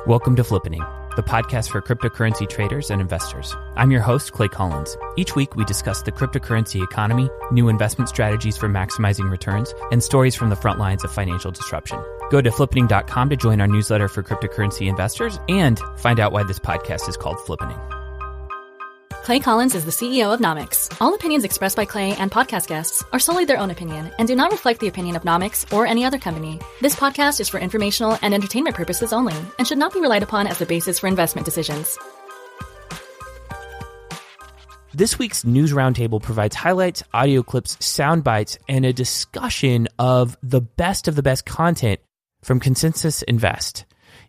Welcome to Flippening, the podcast for cryptocurrency traders and investors. I'm your host, Clay Collins. Each week, we discuss the cryptocurrency economy, new investment strategies for maximizing returns, and stories from the front lines of financial disruption. Go to flippening.com to join our newsletter for cryptocurrency investors and find out why this podcast is called Flippening. Clay Collins is the CEO of Nomics. All opinions expressed by Clay and podcast guests are solely their own opinion and do not reflect the opinion of Nomics or any other company. This podcast is for informational and entertainment purposes only and should not be relied upon as the basis for investment decisions. This week's News Roundtable provides highlights, audio clips, sound bites, and a discussion of the best content from Consensus Invest.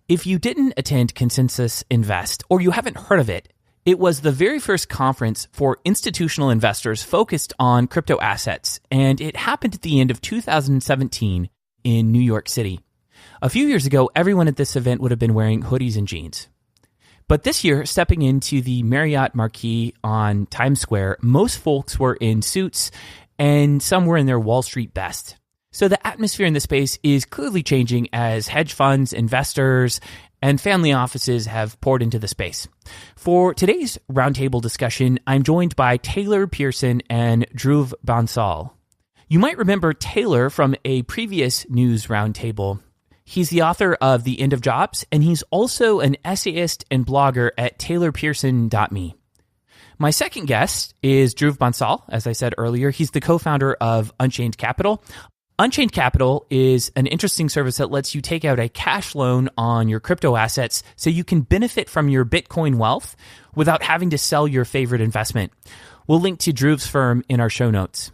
If you didn't attend Consensus Invest or you haven't heard of it, it was the very first conference for institutional investors focused on crypto assets, and it happened at the end of 2017 in New York City. A few years ago, everyone at this event would have been wearing hoodies and jeans. But this year, stepping into the Marriott Marquis on Times Square, most folks were in suits and some were in their Wall Street best. So the atmosphere in the space is clearly changing as hedge funds, investors, and family offices have poured into the space. For today's roundtable discussion, I'm joined by Taylor Pearson and Dhruv Bansal. You might remember Taylor from a previous news roundtable. He's the author of The End of Jobs, and he's also an essayist and blogger at taylorpearson.me. My second guest is Dhruv Bansal. As I said earlier, he's the co-founder of Unchained Capital. Unchained Capital is an interesting service that lets you take out a cash loan on your crypto assets so you can benefit from your Bitcoin wealth without having to sell your favorite investment. We'll link to Dhruv's firm in our show notes.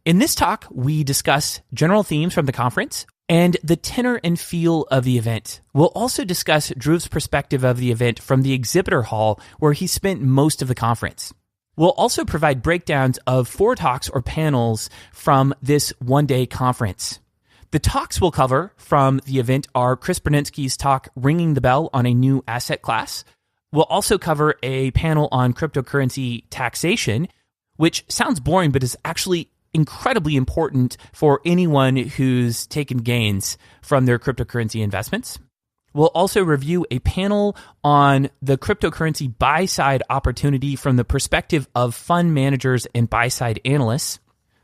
In this talk, we discuss general themes from the conference and the tenor and feel of the event. We'll also discuss Dhruv's perspective of the event from the exhibitor hall where he spent most of the conference. We'll also provide breakdowns of 4 talks or panels from this one-day conference. The talks we'll cover from the event are Chris Berninsky's talk, Ringing the Bell on a New Asset Class. We'll also cover a panel on cryptocurrency taxation, which sounds boring, but is actually incredibly important for anyone who's taken gains from their cryptocurrency investments. We'll also review a panel on the cryptocurrency buy-side opportunity from the perspective of fund managers and buy-side analysts.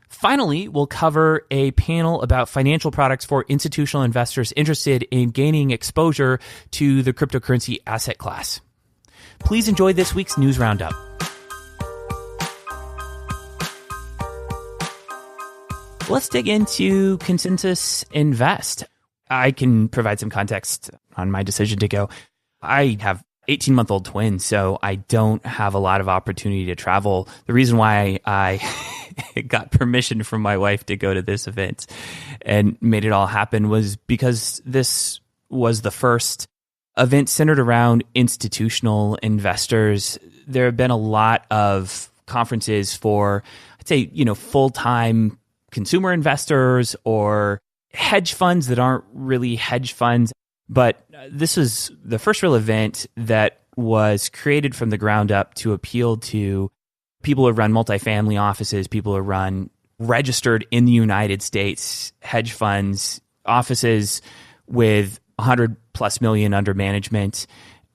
Finally, we'll cover a panel about financial products for institutional investors interested in gaining exposure to the cryptocurrency asset class. Please enjoy this week's news roundup. Let's dig into Consensus Invest. I can provide some context on my decision to go. I have 18-month-old twins, so I don't have a lot of opportunity to travel. The reason why I got permission from my wife to go to this event and made it all happen was because this was the first event centered around institutional investors. There have been a lot of conferences for, I'd say, full-time consumer investors or hedge funds that aren't really hedge funds. But this was the first real event that was created from the ground up to appeal to people who run multifamily offices, people who run registered in the United States hedge funds, offices with 100 plus million under management.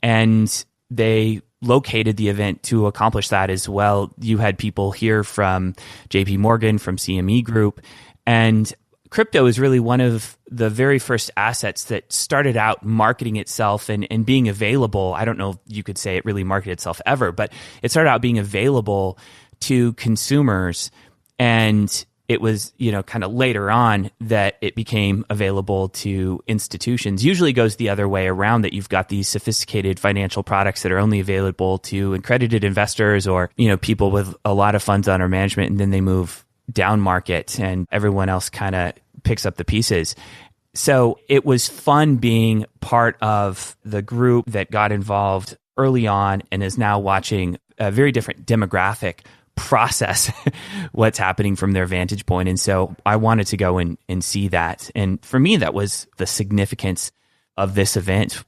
And they located the event to accomplish that as well. You had people here from JP Morgan, from CME Group, and crypto is really one of the very first assets that started out marketing itself and being available. I don't know if you could say it really marketed itself ever, but it started out being available to consumers. And it was, kind of later on that it became available to institutions. Usually it goes the other way around, that you've got these sophisticated financial products that are only available to accredited investors or, people with a lot of funds under management, and then they move down market and everyone else kind of picks up the pieces. So it was fun being part of the group that got involved early on and is now watching a very different demographic process what's happening from their vantage point. And so I wanted to go and see that. And for me, that was the significance of this event.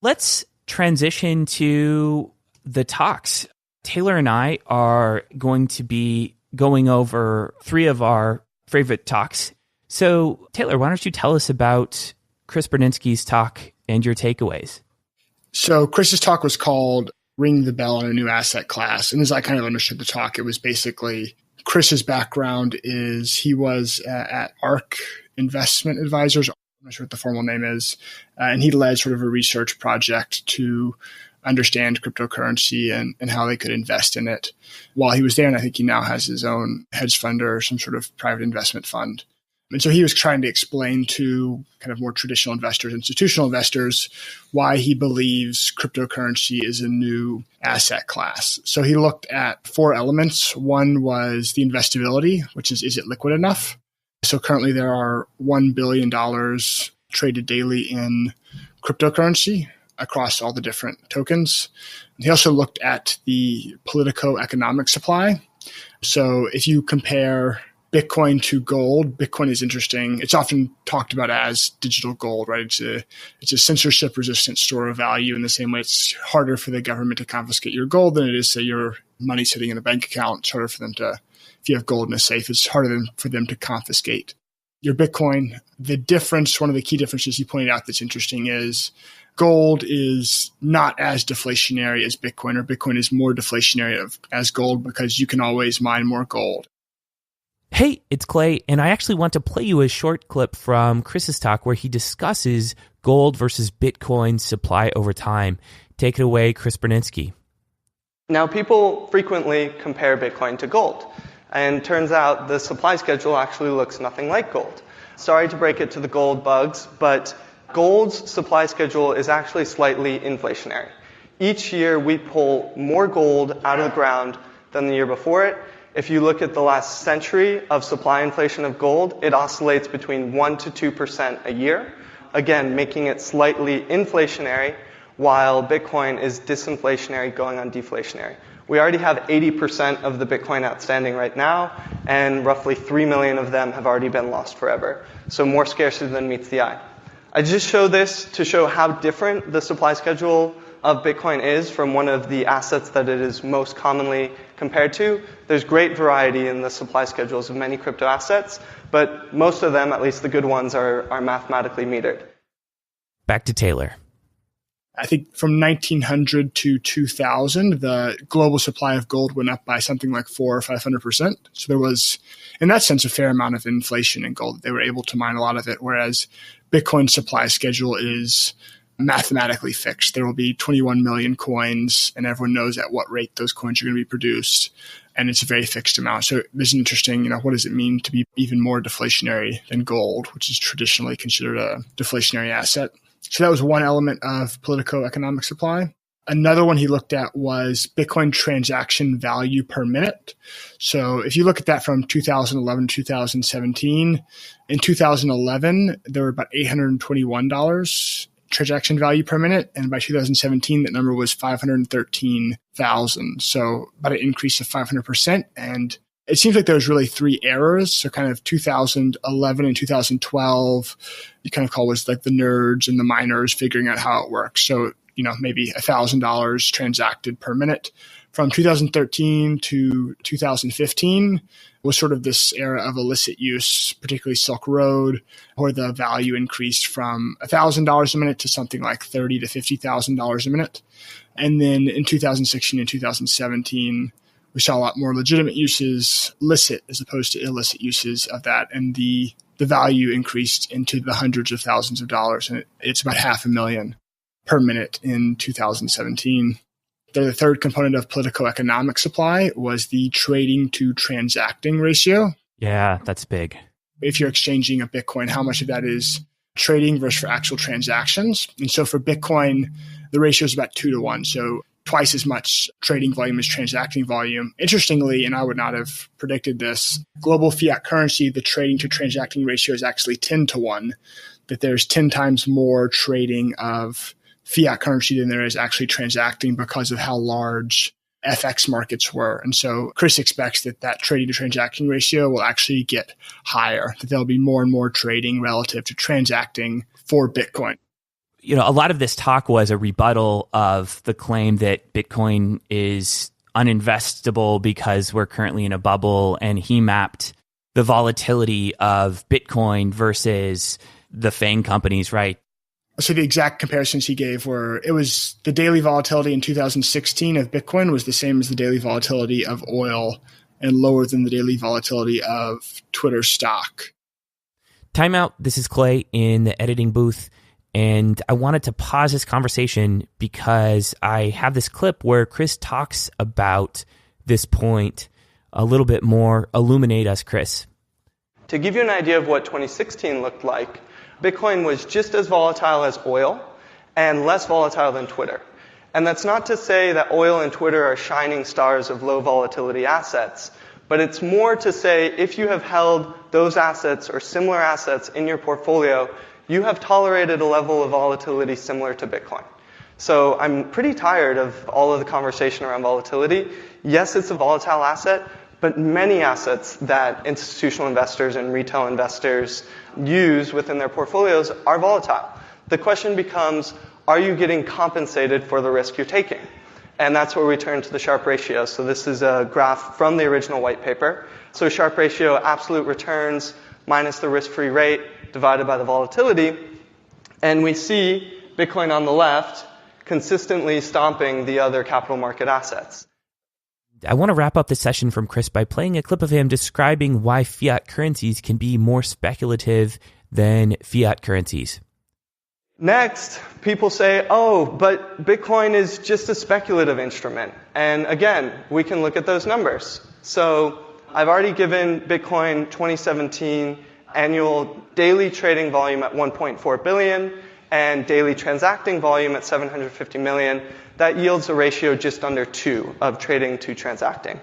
Let's transition to the talks. Taylor and I are going to be going over 3 of our favorite talks. So Taylor, why don't you tell us about Chris Berninsky's talk, and your takeaways. So Chris's talk was called Ring the Bell on a New Asset Class. And as I kind of understood the talk, it was basically Chris's background is he was at ARK Investment Advisors. I'm not sure what the formal name is. And he led sort of a research project to understand cryptocurrency and how they could invest in it while he was there. And I think he now has his own hedge fund or some sort of private investment fund. And so he was trying to explain to kind of more traditional investors, institutional investors, why he believes cryptocurrency is a new asset class. So he looked at 4 elements. One was the investability, which is it liquid enough? So currently there are $1 billion traded daily in cryptocurrency across all the different tokens. He also looked at the politico-economic supply. So if you compare Bitcoin to gold, Bitcoin is interesting. It's often talked about as digital gold, right? It's a censorship-resistant store of value in the same way it's harder for the government to confiscate your gold than it is, say, your money sitting in a bank account. It's harder for them to, if you have gold in a safe, it's harder for them to confiscate your Bitcoin. The difference, one of the key differences he pointed out that's interesting is gold is not as deflationary as Bitcoin, or Bitcoin is more deflationary as gold because you can always mine more gold. Hey, it's Clay, and I actually want to play you a short clip from Chris's talk where he discusses gold versus Bitcoin supply over time. Take it away, Chris Berninsky. Now, people frequently compare Bitcoin to gold, and turns out the supply schedule actually looks nothing like gold. Sorry to break it to the gold bugs, but gold's supply schedule is actually slightly inflationary. Each year we pull more gold out of the ground than the year before it. If you look at the last century of supply inflation of gold, it oscillates between 1% to 2% a year, again, making it slightly inflationary, while Bitcoin is disinflationary going on deflationary. We already have 80% of the Bitcoin outstanding right now, and roughly 3 million of them have already been lost forever. So more scarcity than meets the eye. I just show this to show how different the supply schedule of Bitcoin is from one of the assets that it is most commonly compared to. There's great variety in the supply schedules of many crypto assets, but most of them, at least the good ones, are mathematically metered. Back to Taylor. I think from 1900 to 2000, the global supply of gold went up by something like 400 or 500%. So there was, in that sense, a fair amount of inflation in gold. They were able to mine a lot of it, whereas Bitcoin's supply schedule is mathematically fixed. There will be 21 million coins, and everyone knows at what rate those coins are going to be produced. And it's a very fixed amount. So this is interesting, what does it mean to be even more deflationary than gold, which is traditionally considered a deflationary asset? So that was one element of politico-economic supply. Another one he looked at was Bitcoin transaction value per minute. So if you look at that from 2011 to 2017, in 2011, there were about $821 transaction value per minute. And by 2017, that number was 513,000. So about an increase of 500%. And it seems like there was really 3 eras. So kind of 2011 and 2012, you kind of call was like the nerds and the miners figuring out how it works. So, maybe $1,000 transacted per minute. From 2013 to 2015 was sort of this era of illicit use, particularly Silk Road, where the value increased from $1,000 a minute to something like $30,000 to $50,000 a minute. And then in 2016 and 2017, we saw a lot more legitimate uses, licit as opposed to illicit uses of that. And the value increased into the hundreds of thousands of dollars. And it's about $500,000 per minute in 2017. The third component of politico-economic supply was the trading to transacting ratio. Yeah, that's big. If you're exchanging a Bitcoin, how much of that is trading versus for actual transactions? And so for Bitcoin, the ratio is about 2 to 1. So twice as much trading volume as transacting volume. Interestingly, and I would not have predicted this, global fiat currency, the trading to transacting ratio is actually 10 to 1, that there's 10 times more trading of fiat currency than there is actually transacting because of how large FX markets were. And so Chris expects that trading to transacting ratio will actually get higher, that there'll be more and more trading relative to transacting for Bitcoin. A lot of this talk was a rebuttal of the claim that Bitcoin is uninvestable because we're currently in a bubble, and he mapped the volatility of Bitcoin versus the FANG companies, right? So the exact comparisons he gave were, it was the daily volatility in 2016 of Bitcoin was the same as the daily volatility of oil and lower than the daily volatility of Twitter stock. Time out. This is Clay in the editing booth. And I wanted to pause this conversation because I have this clip where Chris talks about this point a little bit more. Illuminate us, Chris. To give you an idea of what 2016 looked like, Bitcoin was just as volatile as oil and less volatile than Twitter. And that's not to say that oil and Twitter are shining stars of low volatility assets, but it's more to say if you have held those assets or similar assets in your portfolio, you have tolerated a level of volatility similar to Bitcoin. So I'm pretty tired of all of the conversation around volatility. Yes, it's a volatile asset, but many assets that institutional investors and retail investors use within their portfolios are volatile. The question becomes, are you getting compensated for the risk you're taking? And that's where we turn to the Sharpe ratio. So this is a graph from the original white paper. So Sharpe ratio, absolute returns minus the risk-free rate divided by the volatility. And we see Bitcoin on the left consistently stomping the other capital market assets. I want to wrap up this session from Chris by playing a clip of him describing why fiat currencies can be more speculative than fiat currencies. Next, people say, oh, but Bitcoin is just a speculative instrument. And again, we can look at those numbers. So I've already given Bitcoin 2017 annual daily trading volume at 1.4 billion and daily transacting volume at 750 million. That yields a ratio just under 2 of trading to transacting.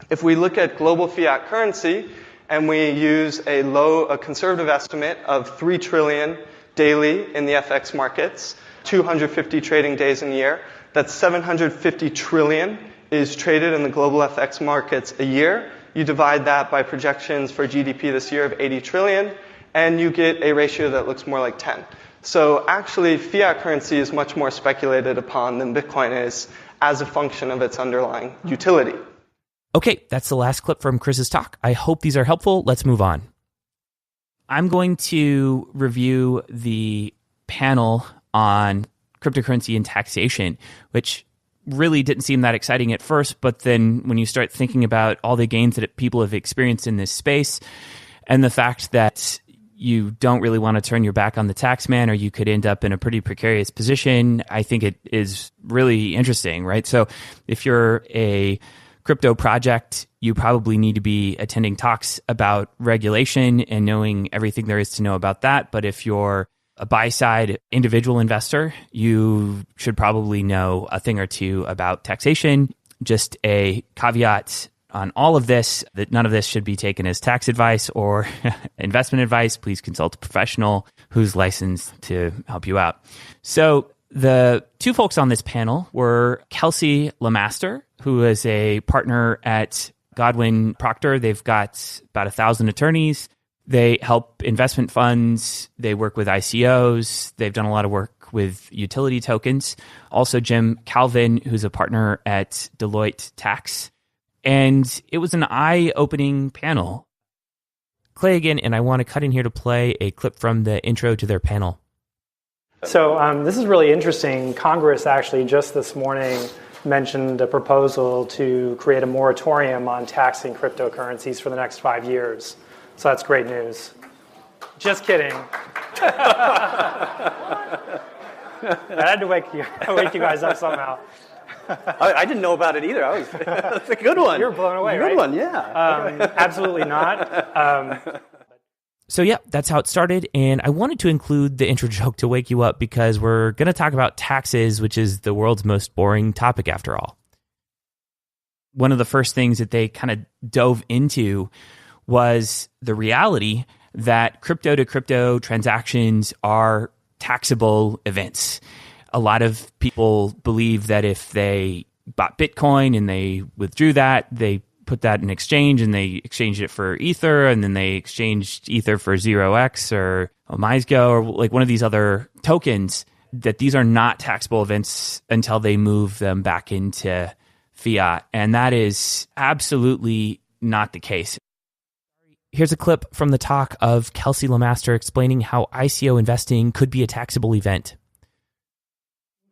If we look at global fiat currency and we use a conservative estimate of 3 trillion daily in the FX markets, 250 trading days in a year, that's 750 trillion is traded in the global FX markets a year. You divide that by projections for GDP this year of 80 trillion, and you get a ratio that looks more like 10. So actually, fiat currency is much more speculated upon than Bitcoin is as a function of its underlying utility. Okay, that's the last clip from Chris's talk. I hope these are helpful. Let's move on. I'm going to review the panel on cryptocurrency and taxation, which really didn't seem that exciting at first, but then when you start thinking about all the gains that people have experienced in this space and the fact that you don't really want to turn your back on the tax man or you could end up in a pretty precarious position, I think it is really interesting, right? So if you're a crypto project, you probably need to be attending talks about regulation and knowing everything there is to know about that. But if you're a buy-side individual investor, you should probably know a thing or two about taxation. Just a caveat on all of this, that none of this should be taken as tax advice or investment advice. Please consult a professional who's licensed to help you out. So the two folks on this panel were Kelsey Lemaster, who is a partner at Godwin Procter. They've got about 1,000 attorneys. They help investment funds. They work with ICOs. They've done a lot of work with utility tokens. Also, Jim Calvin, who's a partner at Deloitte Tax. And it was an eye-opening panel. Clay again, and I want to cut in here to play a clip from the intro to their panel. So this is really interesting. Congress actually just this morning mentioned a proposal to create a moratorium on taxing cryptocurrencies for the next 5 years. So that's great news. Just kidding. I had to wake you guys up somehow. I didn't know about it either. That's a good one. You were blown away, right? Good one, yeah. Absolutely not. So yeah, that's how it started. And I wanted to include the intro joke to wake you up because we're going to talk about taxes, which is the world's most boring topic after all. One of the first things that they kind of dove into was the reality that crypto-to-crypto transactions are taxable events. A lot of people believe that if they bought Bitcoin and they withdrew that, they put that in exchange and they exchanged it for Ether, and then they exchanged Ether for 0x or MySgo or like one of these other tokens, that these are not taxable events until they move them back into fiat. And that is absolutely not the case. Here's a clip from the talk of Kelsey Lemaster explaining how ICO investing could be a taxable event.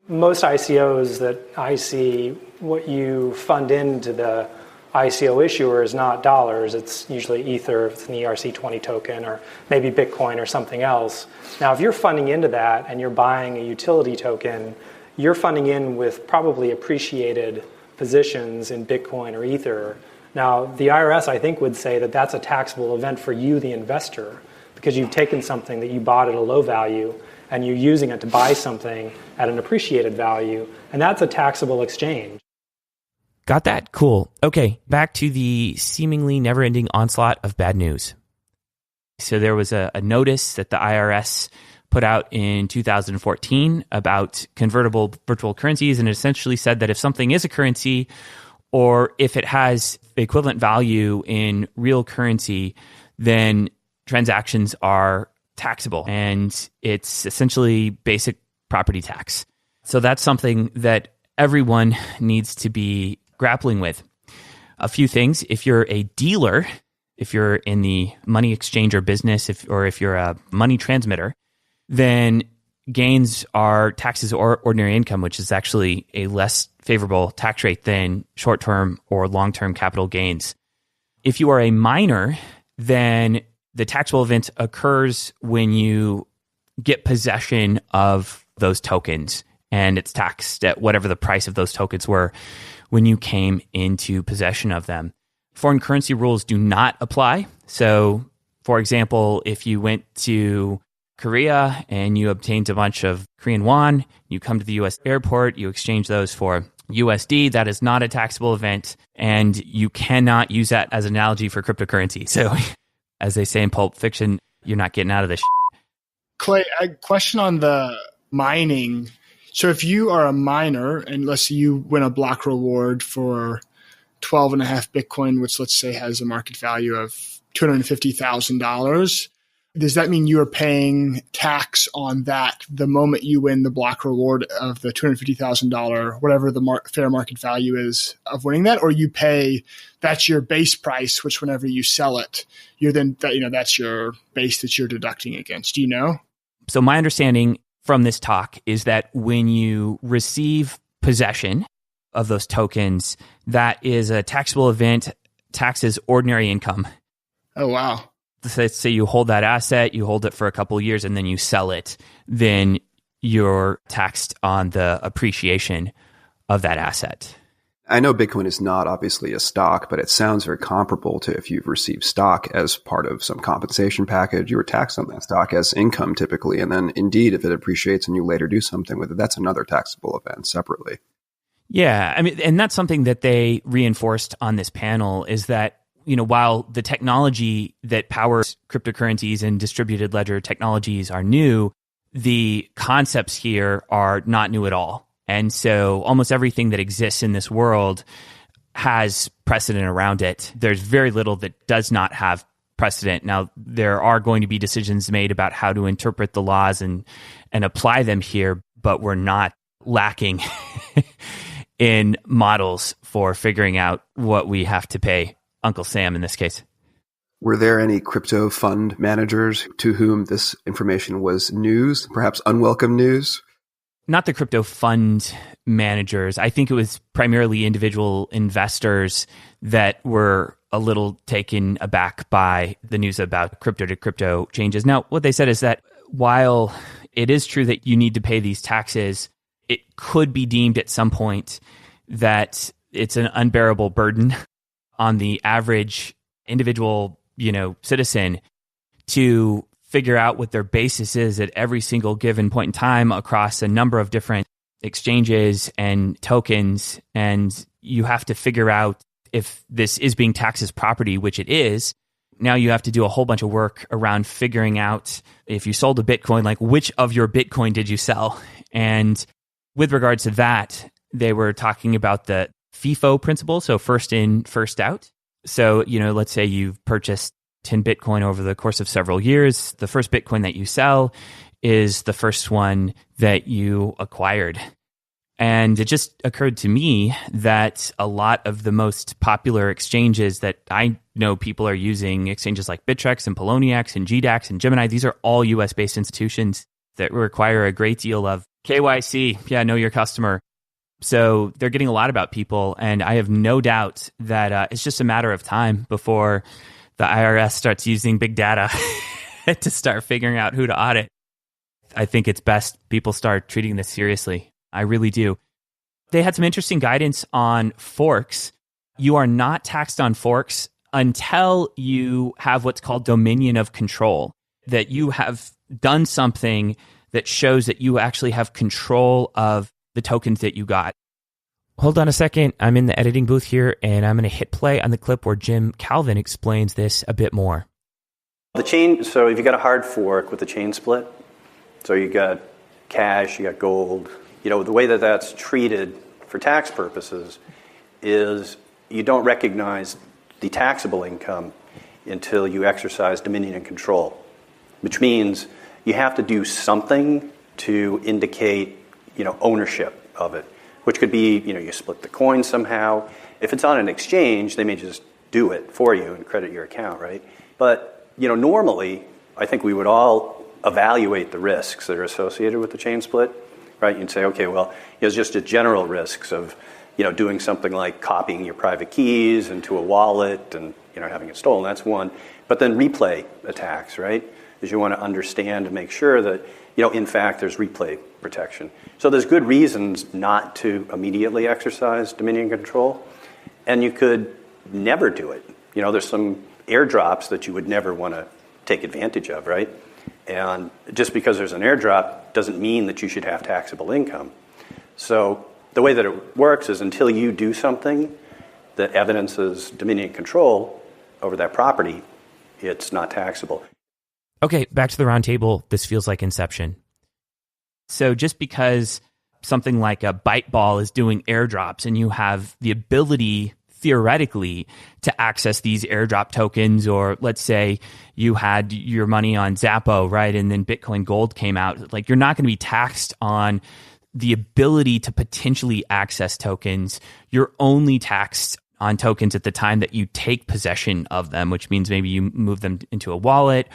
Most ICOs that I see, what you fund into the ICO issuer is not dollars. It's usually Ether, it's an ERC20 token, or maybe Bitcoin or something else. Now, if you're funding into that and you're buying a utility token, you're funding in with probably appreciated positions in Bitcoin or Ether. Now, the IRS, I think, would say that that's a taxable event for you, the investor, because you've taken something that you bought at a low value and you're using it to buy something at an appreciated value, and that's a taxable exchange. Got that? Cool. Okay, back to the seemingly never-ending onslaught of bad news. So there was a notice that the IRS put out in 2014 about convertible virtual currencies, and it essentially said that if something is a currency or if it has equivalent value in real currency, then transactions are taxable, and it's essentially basic property tax. So that's something that everyone needs to be grappling with. A few things: if you're a dealer, if you're in the money exchanger business, if you're a money transmitter, then gains are taxed as ordinary income, which is actually a less favorable tax rate than short-term or long-term capital gains. If you are a miner, then the taxable event occurs when you get possession of those tokens, and it's taxed at whatever the price of those tokens were when you came into possession of them. Foreign currency rules do not apply. So, for example, if you went to Korea and you obtained a bunch of Korean won, you come to the US airport, you exchange those for USD, that is not a taxable event, and you cannot use that as an analogy for cryptocurrency. So, as they say in Pulp Fiction, you're not getting out of this shit. Clay, a question on the mining. So if you are a miner, and let's say you win a block reward for 12.5 Bitcoin, which let's say has a market value of $250,000, does that mean you are paying tax on that the moment you win the block reward of the $250,000, whatever the fair market value is of winning that, or you pay, that's your base price, which whenever you sell it, you're then, that's your base that you're deducting against. Do you know? So my understanding from this talk is that when you receive possession of those tokens, that is a taxable event, taxes ordinary income. Oh, wow. Let's say you hold that asset, you hold it for a couple of years, and then you sell it, then you're taxed on the appreciation of that asset. I know Bitcoin is not obviously a stock, but it sounds very comparable to if you've received stock as part of some compensation package, you were taxed on that stock as income typically. And then indeed, if it appreciates and you later do something with it, that's another taxable event separately. Yeah. I mean, and that's something that they reinforced on this panel is that, while the technology that powers cryptocurrencies and distributed ledger technologies are new, the concepts here are not new at all. And so almost everything that exists in this world has precedent around it. There's very little that does not have precedent. Now, there are going to be decisions made about how to interpret the laws and apply them here, but we're not lacking in models for figuring out what we have to pay Uncle Sam in this case. Were there any crypto fund managers to whom this information was news, perhaps unwelcome news? Not the crypto fund managers. I think it was primarily individual investors that were a little taken aback by the news about crypto to crypto changes. Now, what they said is that while it is true that you need to pay these taxes, it could be deemed at some point that it's an unbearable burden on the average individual, citizen to figure out what their basis is at every single given point in time across a number of different exchanges and tokens. And you have to figure out if this is being taxed as property, which it is. Now you have to do a whole bunch of work around figuring out if you sold a Bitcoin, like which of your Bitcoin did you sell? And with regards to that, they were talking about the FIFO principle. So first in, first out. So, let's say you've purchased 10 Bitcoin over the course of several years. The first Bitcoin that you sell is the first one that you acquired. And it just occurred to me that a lot of the most popular exchanges that I know people are using, exchanges like Bittrex and Poloniex and GDAX and Gemini, these are all US-based institutions that require a great deal of KYC. Yeah, know your customer. So they're getting a lot about people. And I have no doubt that it's just a matter of time before the IRS starts using big data to start figuring out who to audit. I think it's best people start treating this seriously. I really do. They had some interesting guidance on forks. You are not taxed on forks until you have what's called dominion of control, that you have done something that shows that you actually have control of the tokens that you got. Hold on a second. I'm in the editing booth here, and I'm going to hit play on the clip where Jim Calvin explains this a bit more. The chain, so if you got a hard fork with a chain split, so you got cash, you got gold, the way that that's treated for tax purposes is you don't recognize the taxable income until you exercise dominion and control, which means you have to do something to indicate, ownership of it, which could be, you split the coin somehow. If it's on an exchange, they may just do it for you and credit your account, right? But, normally, I think we would all evaluate the risks that are associated with the chain split, right? You'd say, okay, well, it's just the general risks of, doing something like copying your private keys into a wallet and, having it stolen. That's one. But then replay attacks, right? Because you want to understand and make sure that, in fact, there's replay protection. So there's good reasons not to immediately exercise dominion control, and you could never do it. There's some airdrops that you would never want to take advantage of, right? And just because there's an airdrop doesn't mean that you should have taxable income. So the way that it works is until you do something that evidences dominion control over that property, it's not taxable. Okay, back to the roundtable. This feels like Inception. So just because something like a Byteball is doing airdrops and you have the ability theoretically to access these airdrop tokens, or let's say you had your money on Zappo, right? And then Bitcoin Gold came out. Like, you're not going to be taxed on the ability to potentially access tokens. You're only taxed on tokens at the time that you take possession of them, which means maybe you move them into a wallet,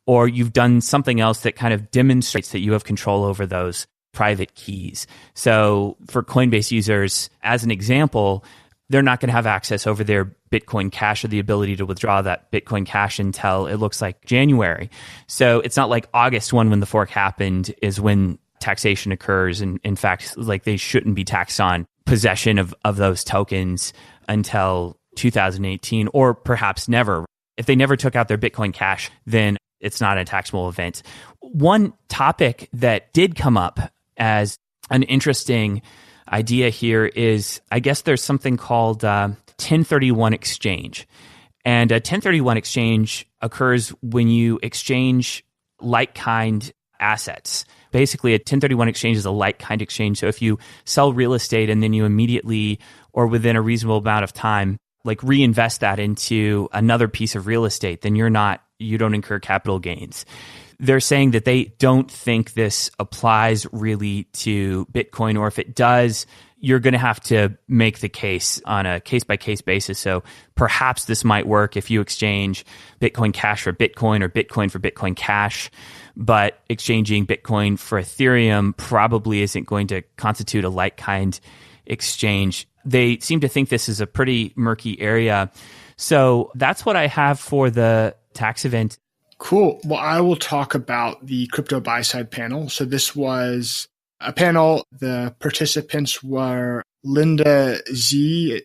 or you've done something else that kind of demonstrates that you have control over those private keys. So for Coinbase users, as an example, they're not going to have access over their Bitcoin Cash or the ability to withdraw that Bitcoin Cash until it looks like January. So it's not like August 1 when the fork happened is when taxation occurs. And in fact, like, they shouldn't be taxed on possession of those tokens until 2018, or perhaps never. If they never took out their Bitcoin Cash, then it's not a taxable event. One topic that did come up as an interesting idea here is, I guess there's something called 1031 exchange. And a 1031 exchange occurs when you exchange like-kind assets. Basically, a 1031 exchange is a like-kind exchange. So if you sell real estate and then you immediately, or within a reasonable amount of time, like reinvest that into another piece of real estate, then you don't incur capital gains. They're saying that they don't think this applies really to Bitcoin, or if it does, you're going to have to make the case on a case-by-case basis. So perhaps this might work if you exchange Bitcoin Cash for Bitcoin or Bitcoin for Bitcoin Cash, but exchanging Bitcoin for Ethereum probably isn't going to constitute a like-kind exchange. They seem to think this is a pretty murky area. So that's what I have for the tax event. Cool. Well, I will talk about the crypto buy-side panel. So this was a panel. The participants were Linda Z,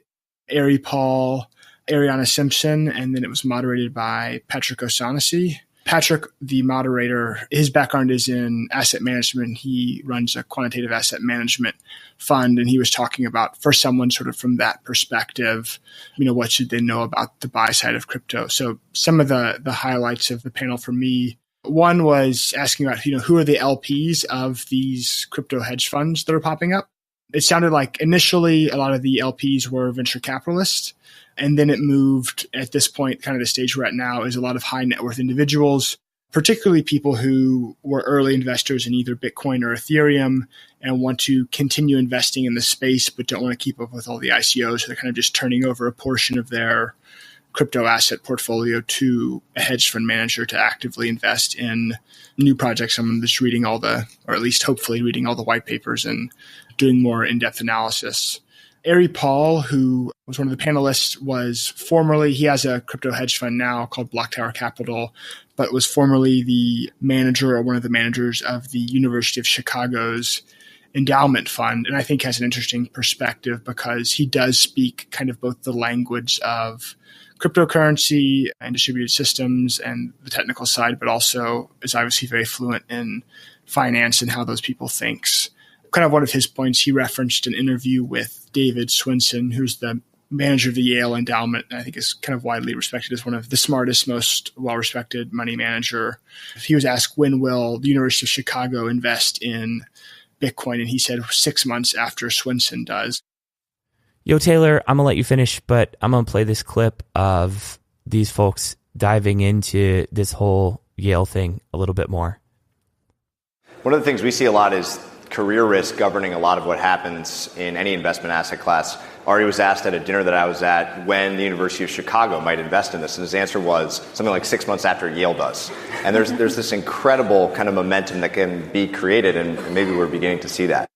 Ari Paul, Ariana Simpson, and then it was moderated by Patrick O'Shaughnessy. Patrick, the moderator, his background is in asset management. He runs a quantitative asset management fund, and he was talking about, for someone sort of from that perspective, what should they know about the buy side of crypto? So some of the highlights of the panel for me, one was asking about, who are the LPs of these crypto hedge funds that are popping up? It sounded like initially a lot of the LPs were venture capitalists. And then it moved at this point, kind of the stage we're at now, is a lot of high net worth individuals. particularly people who were early investors in either Bitcoin or Ethereum and want to continue investing in the space but don't want to keep up with all the ICOs. So they're kind of just turning over a portion of their crypto asset portfolio to a hedge fund manager to actively invest in new projects. Someone that's reading or at least hopefully reading all the white papers and doing more in-depth analysis. Ari Paul, who was one of the panelists, he has a crypto hedge fund now called Block Tower Capital, but was formerly the manager or one of the managers of the University of Chicago's endowment fund. And I think has an interesting perspective because he does speak kind of both the language of cryptocurrency and distributed systems and the technical side, but also is obviously very fluent in finance and how those people think. Kind of one of his points, he referenced an interview with David Swinson, who's the manager of the Yale Endowment, and I think is kind of widely respected as one of the smartest, most well-respected money manager. He was asked, when will the University of Chicago invest in Bitcoin? And he said 6 months after Swinson does. Yo, Taylor, I'm going to let you finish, but I'm going to play this clip of these folks diving into this whole Yale thing a little bit more. One of the things we see a lot is career risk governing a lot of what happens in any investment asset class. Ari was asked at a dinner that I was at when the University of Chicago might invest in this, and his answer was something like 6 months after Yale does. And there's this incredible kind of momentum that can be created, and maybe we're beginning to see that.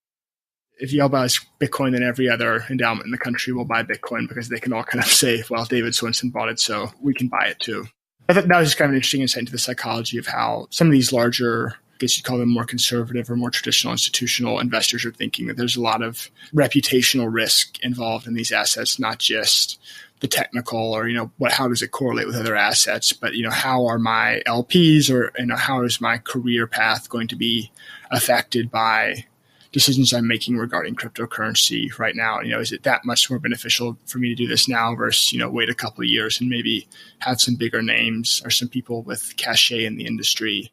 If Yale buys Bitcoin, then every other endowment in the country will buy Bitcoin because they can all kind of say, well, David Swinson bought it, so we can buy it too. I thought that was just kind of an interesting insight into the psychology of how some of these larger, I guess you'd call them more conservative or more traditional institutional investors are thinking that there's a lot of reputational risk involved in these assets, not just the technical or, how does it correlate with other assets, but, how are my LPs or, how is my career path going to be affected by decisions I'm making regarding cryptocurrency right now? Is it that much more beneficial for me to do this now versus, wait a couple of years and maybe have some bigger names or some people with cachet in the industry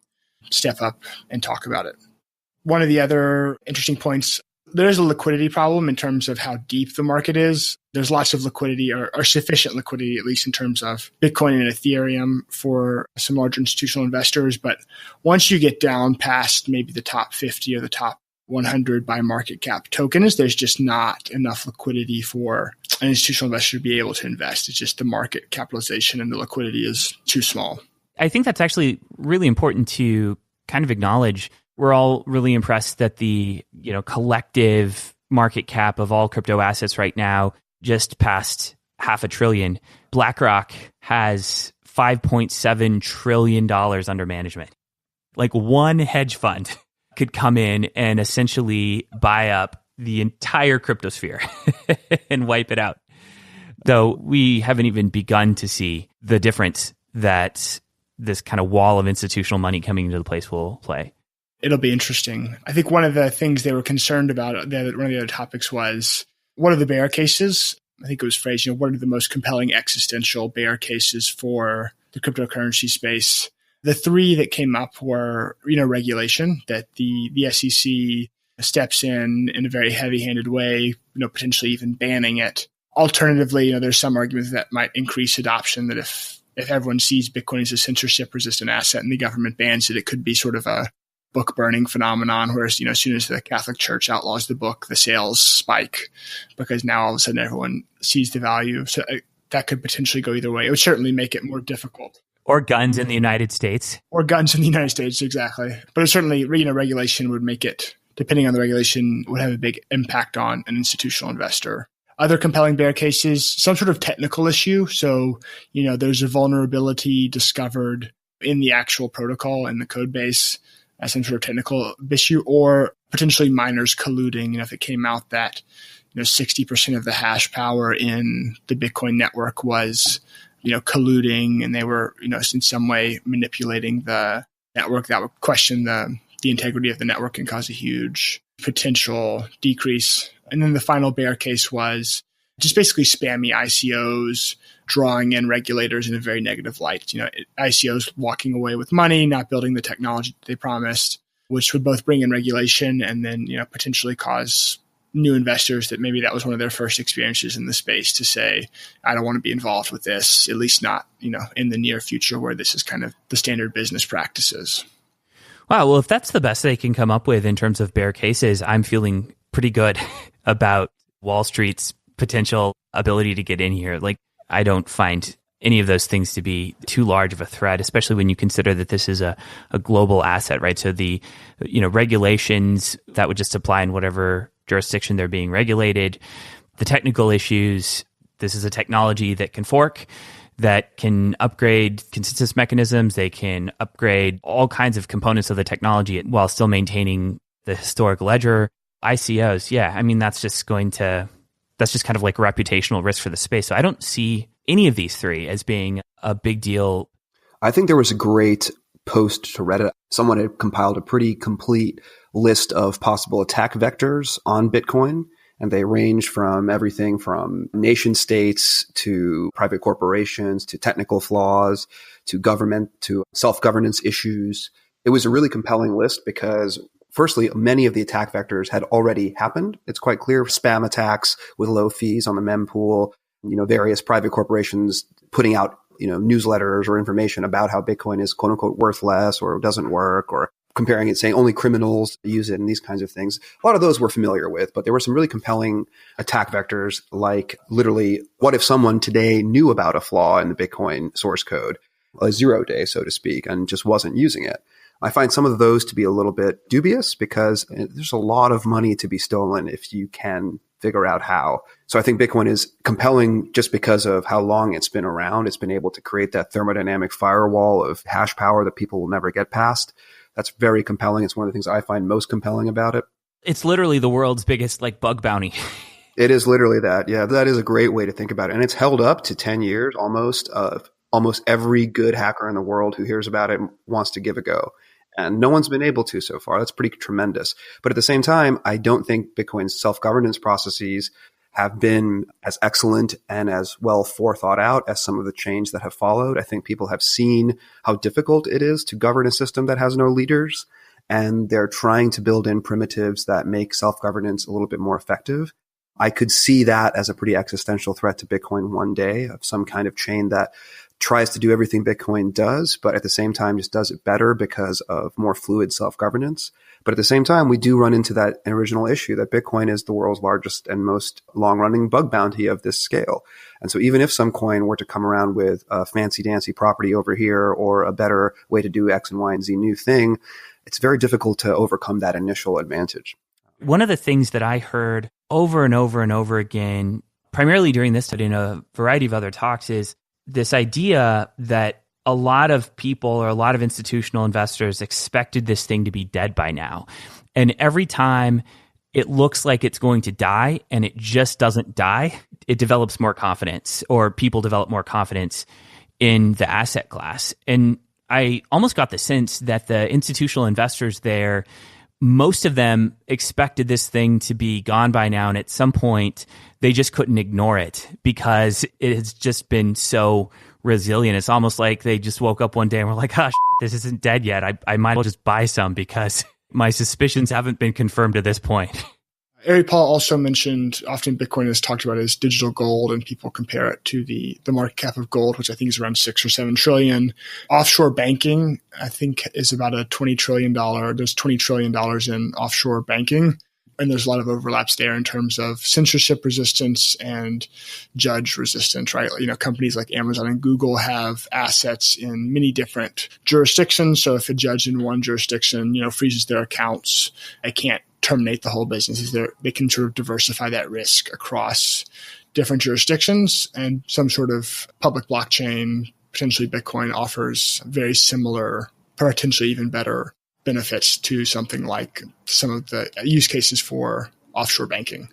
step up and talk about it? One of the other interesting points, there's a liquidity problem in terms of how deep the market is. There's lots of liquidity or sufficient liquidity, at least in terms of Bitcoin and Ethereum for some larger institutional investors. But once you get down past maybe the top 50 or the top 100 by market cap tokens, there's just not enough liquidity for an institutional investor to be able to invest. It's just the market capitalization and the liquidity is too small. I think that's actually really important to kind of acknowledge. We're all really impressed that the collective market cap of all crypto assets right now just passed $500 billion. BlackRock has $5.7 trillion under management. Like one hedge fund could come in and essentially buy up the entire cryptosphere and wipe it out. Though we haven't even begun to see the difference that this kind of wall of institutional money coming into the place will play. It'll be interesting. I think one of the things they were concerned about, one of the other topics was, what are the bear cases? I think it was phrased, what are the most compelling existential bear cases for the cryptocurrency space? The three that came up were, regulation, that the SEC steps in a very heavy-handed way, potentially even banning it. Alternatively, there's some arguments that might increase adoption, that if everyone sees Bitcoin as a censorship-resistant asset and the government bans it, it could be sort of a book-burning phenomenon, whereas, as soon as the Catholic Church outlaws the book, the sales spike because now all of a sudden everyone sees the value. So that could potentially go either way. It would certainly make it more difficult. Or guns in the United States. Or guns in the United States, exactly. But it certainly, regulation would make it, depending on the regulation, would have a big impact on an institutional investor. Other compelling bear cases, some sort of technical issue. So, there's a vulnerability discovered in the actual protocol and the code base as some sort of technical issue, or potentially miners colluding. If it came out that 60% of the hash power in the Bitcoin network was colluding, and they were in some way manipulating the network, that would question the integrity of the network and cause a huge potential decrease. And then the final bear case was just basically spammy ICOs drawing in regulators in a very negative light. ICOs walking away with money, not building the technology that they promised, which would both bring in regulation and then potentially cause new investors that maybe that was one of their first experiences in the space to say, I don't want to be involved with this, at least not, in the near future where this is kind of the standard business practices. Wow. Well, if that's the best they can come up with in terms of bear cases, I'm feeling pretty good about Wall Street's potential ability to get in here. Like, I don't find any of those things to be too large of a threat, especially when you consider that this is a global asset, right? So the, regulations that would just apply in whatever jurisdiction they're being regulated, the technical issues, this is a technology that can fork, that can upgrade consensus mechanisms. They can upgrade all kinds of components of the technology while still maintaining the historic ledger. ICOs, yeah, I mean, that's just kind of like a reputational risk for the space. So I don't see any of these three as being a big deal. I think there was a great post to Reddit. Someone had compiled a pretty complete list of possible attack vectors on Bitcoin. And they range from everything from nation states to private corporations to technical flaws to government to self-governance issues. It was a really compelling list because, firstly, many of the attack vectors had already happened. It's quite clear: spam attacks with low fees on the mempool, various private corporations putting out, newsletters or information about how Bitcoin is quote unquote worthless or doesn't work, or comparing it, saying only criminals use it and these kinds of things. A lot of those we're familiar with, but there were some really compelling attack vectors, like literally, what if someone today knew about a flaw in the Bitcoin source code, a 0 day, so to speak, and just wasn't using it? I find some of those to be a little bit dubious because there's a lot of money to be stolen if you can figure out how. So I think Bitcoin is compelling just because of how long it's been around. It's been able to create that thermodynamic firewall of hash power that people will never get past. That's very compelling. It's one of the things I find most compelling about it. It's literally the world's biggest bug bounty. It is literally that. Yeah, that is a great way to think about it. And it's held up to 10 years almost of almost every good hacker in the world who hears about it wants to give a go. And no one's been able to so far. That's pretty tremendous. But at the same time, I don't think Bitcoin's self-governance processes have been as excellent and as well forethought out as some of the change that have followed. I think people have seen how difficult it is to govern a system that has no leaders, and they're trying to build in primitives that make self-governance a little bit more effective. I could see that as a pretty existential threat to Bitcoin one day, of some kind of chain that tries to do everything Bitcoin does, but at the same time just does it better because of more fluid self-governance. But at the same time, we do run into that original issue that Bitcoin is the world's largest and most long-running bug bounty of this scale. And so even if some coin were to come around with a fancy-dancy property over here or a better way to do X and Y and Z new thing, it's very difficult to overcome that initial advantage. One of the things that I heard over and over and over again, primarily during this, but in a variety of other talks, is this idea that a lot of people or a lot of institutional investors expected this thing to be dead by now. And every time it looks like it's going to die and it just doesn't die, it develops more confidence, or people develop more confidence in the asset class. And I almost got the sense that the institutional investors there, most of them expected this thing to be gone by now. And at some point, they just couldn't ignore it because it has just been so resilient. It's almost like they just woke up one day and were like, oh, this isn't dead yet. I might as well just buy some because my suspicions haven't been confirmed to this point. Ari Paul also mentioned often Bitcoin is talked about as digital gold, and people compare it to the market cap of gold, which I think is around 6 or 7 trillion. Offshore banking, I think, is about a $20 trillion. There's $20 trillion in offshore banking. And there's a lot of overlaps there in terms of censorship resistance and judge resistance, right? Companies like Amazon and Google have assets in many different jurisdictions. So if a judge in one jurisdiction, freezes their accounts, they can't terminate the whole business. They can sort of diversify that risk across different jurisdictions, and some sort of public blockchain, potentially Bitcoin, offers very similar, potentially even better benefits to something like some of the use cases for offshore banking.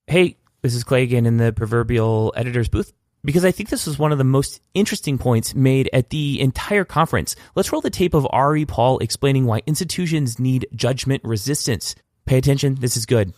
Hey, this is Clay again in the proverbial editor's booth, because I think this was one of the most interesting points made at the entire conference. Let's roll the tape of Ari Paul explaining why institutions need judgment resistance. Pay attention, this is good.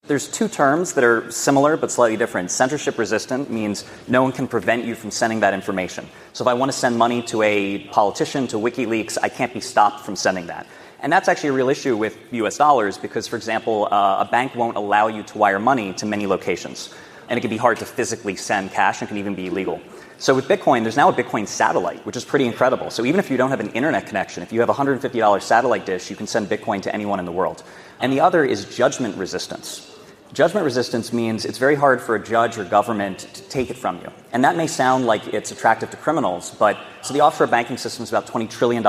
There's two terms that are similar but slightly different. Censorship resistant means no one can prevent you from sending that information. So if I want to send money to a politician, to WikiLeaks, I can't be stopped from sending that. And that's actually a real issue with US dollars because, for example, a bank won't allow you to wire money to many locations. And it can be hard to physically send cash and can even be illegal. So with Bitcoin, there's now a Bitcoin satellite, which is pretty incredible. So even if you don't have an internet connection, if you have a $150 satellite dish, you can send Bitcoin to anyone in the world. And the other is judgment resistance. Judgment resistance means it's very hard for a judge or government to take it from you. And that may sound like it's attractive to criminals, but so the offshore banking system is about $20 trillion.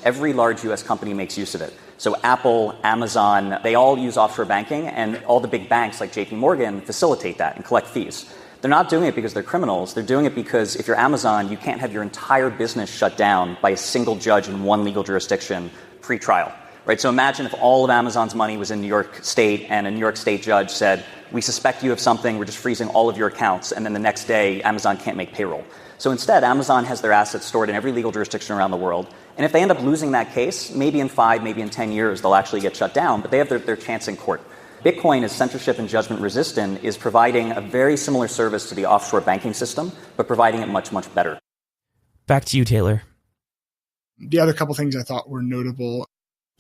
Every large U.S. company makes use of it. So Apple, Amazon, they all use offshore banking, and all the big banks like JP Morgan facilitate that and collect fees. They're not doing it because they're criminals. They're doing it because if you're Amazon, you can't have your entire business shut down by a single judge in one legal jurisdiction pre-trial. Right, so imagine if all of Amazon's money was in New York State and a New York State judge said, we suspect you of something, we're just freezing all of your accounts, and then the next day Amazon can't make payroll. So instead, Amazon has their assets stored in every legal jurisdiction around the world, and if they end up losing that case, maybe in 5, maybe in 10 years, they'll actually get shut down, but they have their chance in court. Bitcoin, as censorship and judgment resistant, is providing a very similar service to the offshore banking system, but providing it much, much better. Back to you, Taylor. The other couple things I thought were notable.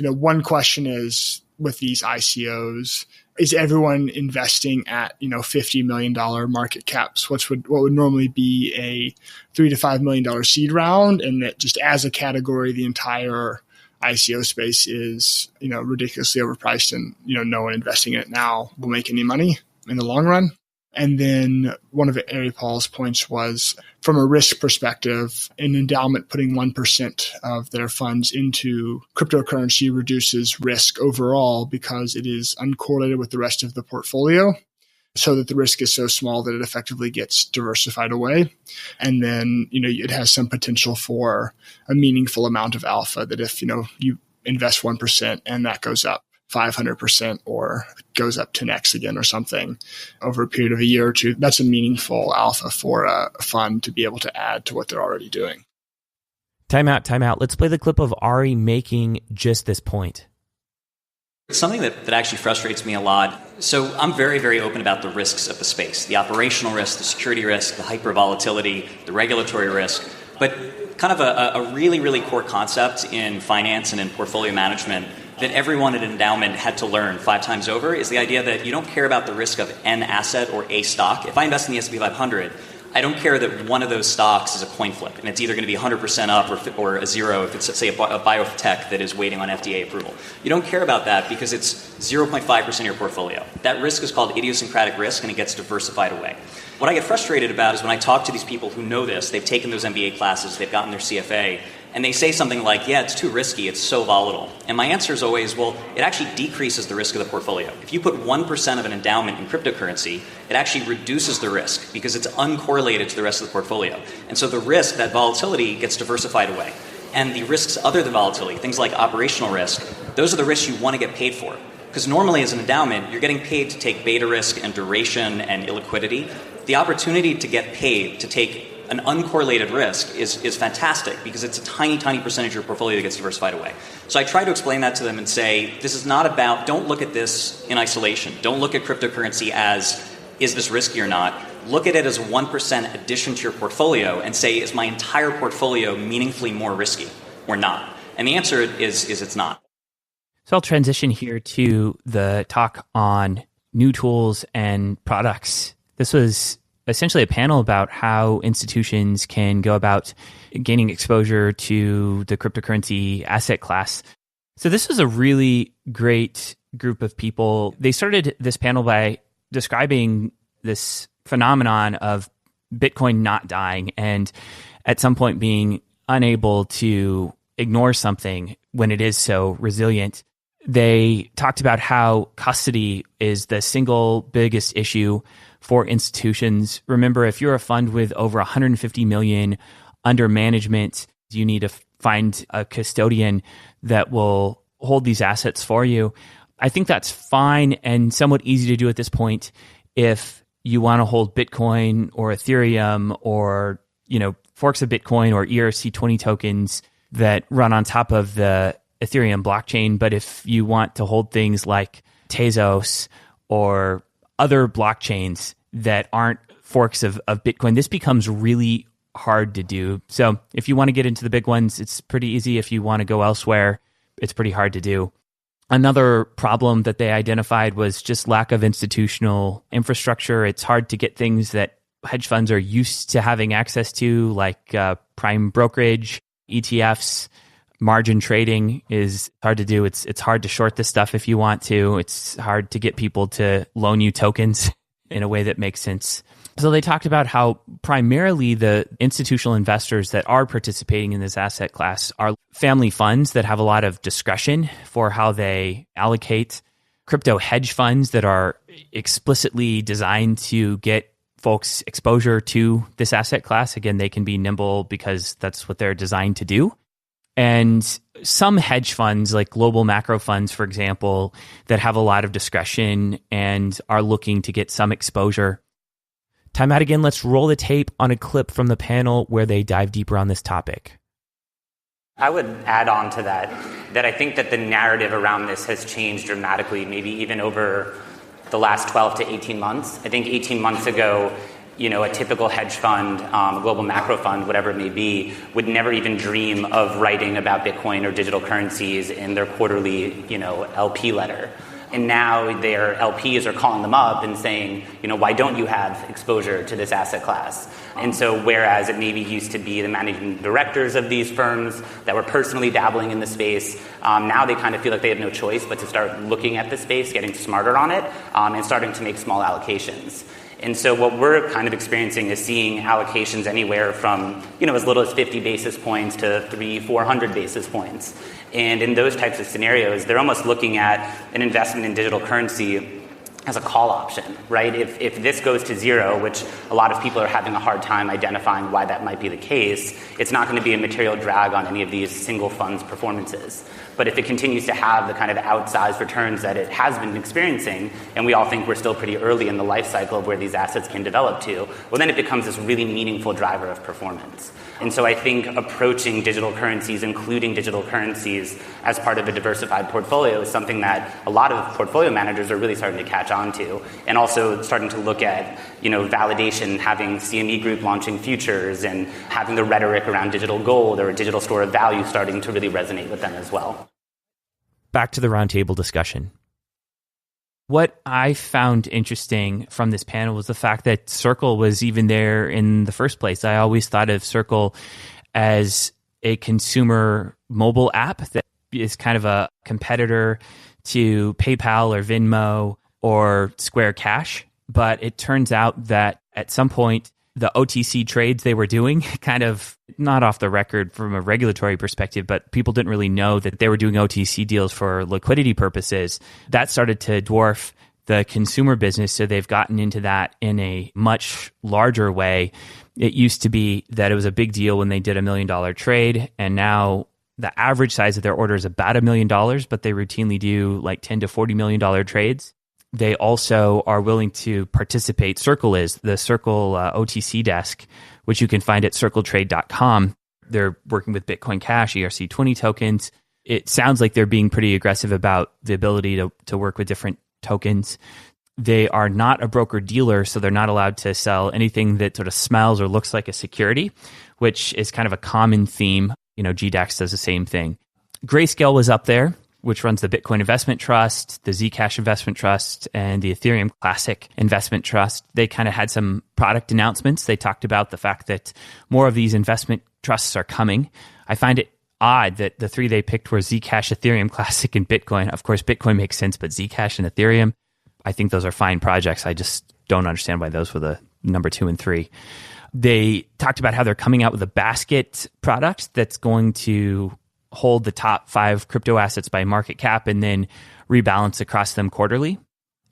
One question is with these ICOs, is everyone investing at, $50 million market caps? What would normally be a $3 to $5 million seed round? And that just as a category, the entire ICO space is, ridiculously overpriced and, no one investing in it now will make any money in the long run. And then one of Ari Paul's points was, from a risk perspective, an endowment putting 1% of their funds into cryptocurrency reduces risk overall because it is uncorrelated with the rest of the portfolio, so that the risk is so small that it effectively gets diversified away. And then, it has some potential for a meaningful amount of alpha that if, you invest 1% and that goes up 500% or goes up 10x again or something over a period of a year or two, that's a meaningful alpha for a fund to be able to add to what they're already doing. Time out. Let's play the clip of Ari making just this point. Something that actually frustrates me a lot. So I'm very, very open about the risks of the space, the operational risk, the security risk, the hypervolatility, the regulatory risk. But kind of a really, really core concept in finance and in portfolio management that everyone at endowment had to learn 5 times over is the idea that you don't care about the risk of an asset or a stock. If I invest in the S&P 500, I don't care that one of those stocks is a coin flip, and it's either going to be 100% up or a zero if it's, say, a biotech that is waiting on FDA approval. You don't care about that because it's 0.5% of your portfolio. That risk is called idiosyncratic risk, and it gets diversified away. What I get frustrated about is when I talk to these people who know this, they've taken those MBA classes, they've gotten their CFA, and they say something like, yeah, it's too risky, it's so volatile. And my answer is always, well, it actually decreases the risk of the portfolio. If you put 1% of an endowment in cryptocurrency, it actually reduces the risk because it's uncorrelated to the rest of the portfolio. And so the risk, that volatility, gets diversified away. And the risks other than volatility, things like operational risk, those are the risks you want to get paid for. Because normally as an endowment, you're getting paid to take beta risk and duration and illiquidity. The opportunity to get paid to take an uncorrelated risk is fantastic because it's a tiny, tiny percentage of your portfolio that gets diversified away. So I try to explain that to them and say, this is not about, don't look at this in isolation. Don't look at cryptocurrency as, is this risky or not? Look at it as a 1% addition to your portfolio and say, is my entire portfolio meaningfully more risky or not? And the answer is it's not. So I'll transition here to the talk on new tools and products. This was essentially a panel about how institutions can go about gaining exposure to the cryptocurrency asset class. So this was a really great group of people. They started this panel by describing this phenomenon of Bitcoin not dying and at some point being unable to ignore something when it is so resilient. They talked about how custody is the single biggest issue for institutions. Remember, if you're a fund with over 150 million under management, you need to find a custodian that will hold these assets for you. I think that's fine and somewhat easy to do at this point if you want to hold Bitcoin or Ethereum or, forks of Bitcoin or ERC20 tokens that run on top of the Ethereum blockchain. But if you want to hold things like Tezos or other blockchains that aren't forks of Bitcoin, this becomes really hard to do. So if you want to get into the big ones, it's pretty easy. If you want to go elsewhere, it's pretty hard to do. Another problem that they identified was just lack of institutional infrastructure. It's hard to get things that hedge funds are used to having access to, like prime brokerage, ETFs. Margin trading is hard to do. It's hard to short this stuff if you want to. It's hard to get people to loan you tokens in a way that makes sense. So they talked about how primarily the institutional investors that are participating in this asset class are family funds that have a lot of discretion for how they allocate, crypto hedge funds that are explicitly designed to get folks exposure to this asset class. Again, they can be nimble because that's what they're designed to do. And some hedge funds, like global macro funds, for example, that have a lot of discretion and are looking to get some exposure. Time out again. Let's roll the tape on a clip from the panel where they dive deeper on this topic. I would add on to that I think that the narrative around this has changed dramatically, maybe even over the last 12 to 18 months. I think 18 months ago, a typical hedge fund, global macro fund, whatever it may be, would never even dream of writing about Bitcoin or digital currencies in their quarterly, LP letter. And now their LPs are calling them up and saying, why don't you have exposure to this asset class? And so whereas it maybe used to be the managing directors of these firms that were personally dabbling in the space, now they kind of feel like they have no choice but to start looking at the space, getting smarter on it, and starting to make small allocations. And so what we're kind of experiencing is seeing allocations anywhere from, as little as 50 basis points to 300-400 basis points. And in those types of scenarios, they're almost looking at an investment in digital currency as a call option, right? If this goes to zero, which a lot of people are having a hard time identifying why that might be the case, it's not going to be a material drag on any of these single funds' performances. But if it continues to have the kind of outsized returns that it has been experiencing, and we all think we're still pretty early in the life cycle of where these assets can develop to, well, then it becomes this really meaningful driver of performance. And so I think approaching digital currencies, including digital currencies as part of a diversified portfolio, is something that a lot of portfolio managers are really starting to catch on to, and also starting to look at, validation, having CME Group launching futures and having the rhetoric around digital gold or a digital store of value starting to really resonate with them as well. Back to the roundtable discussion. What I found interesting from this panel was the fact that Circle was even there in the first place. I always thought of Circle as a consumer mobile app that is kind of a competitor to PayPal or Venmo or Square Cash. But it turns out that at some point, the OTC trades they were doing, kind of not off the record from a regulatory perspective, but people didn't really know that they were doing OTC deals for liquidity purposes. That started to dwarf the consumer business, so they've gotten into that in a much larger way. It used to be that it was a big deal when they did $1 million trade, and now the average size of their order is about $1 million, but they routinely do like $10 to $40 million trades. They also are willing to participate. Circle is the Circle OTC desk, which you can find at circletrade.com. They're working with Bitcoin Cash, ERC20 tokens. It sounds like they're being pretty aggressive about the ability to work with different tokens. They are not a broker-dealer, so they're not allowed to sell anything that sort of smells or looks like a security, which is kind of a common theme. GDAX does the same thing. Grayscale was up there, which runs the Bitcoin Investment Trust, the Zcash Investment Trust, and the Ethereum Classic Investment Trust. They kind of had some product announcements. They talked about the fact that more of these investment trusts are coming. I find it odd that the three they picked were Zcash, Ethereum Classic, and Bitcoin. Of course, Bitcoin makes sense, but Zcash and Ethereum, I think those are fine projects. I just don't understand why those were the number 2 and 3. They talked about how they're coming out with a basket product that's going to hold the top 5 crypto assets by market cap and then rebalance across them quarterly.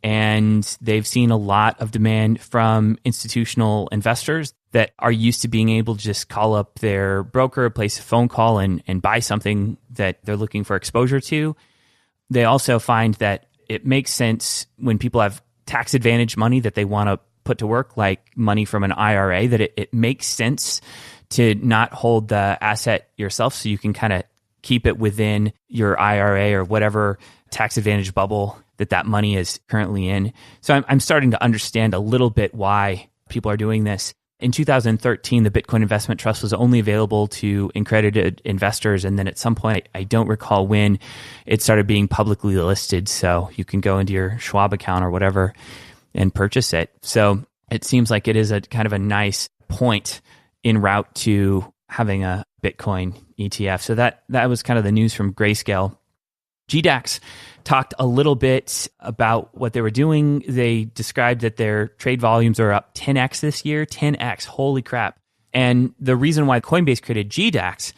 And they've seen a lot of demand from institutional investors that are used to being able to just call up their broker, place a phone call, and buy something that they're looking for exposure to. They also find that it makes sense when people have tax advantage money that they want to put to work, like money from an IRA, that it makes sense to not hold the asset yourself, so you can kind of keep it within your IRA or whatever tax advantage bubble that money is currently in. So I'm starting to understand a little bit why people are doing this. In 2013, the Bitcoin Investment Trust was only available to accredited investors. And then at some point, I don't recall when, it started being publicly listed. So you can go into your Schwab account or whatever and purchase it. So it seems like it is a kind of a nice point en route to having a Bitcoin ETF. So that was kind of the news from Grayscale. GDAX talked a little bit about what they were doing. They described that their trade volumes are up 10x this year. 10x, holy crap. And the reason why Coinbase created GDAX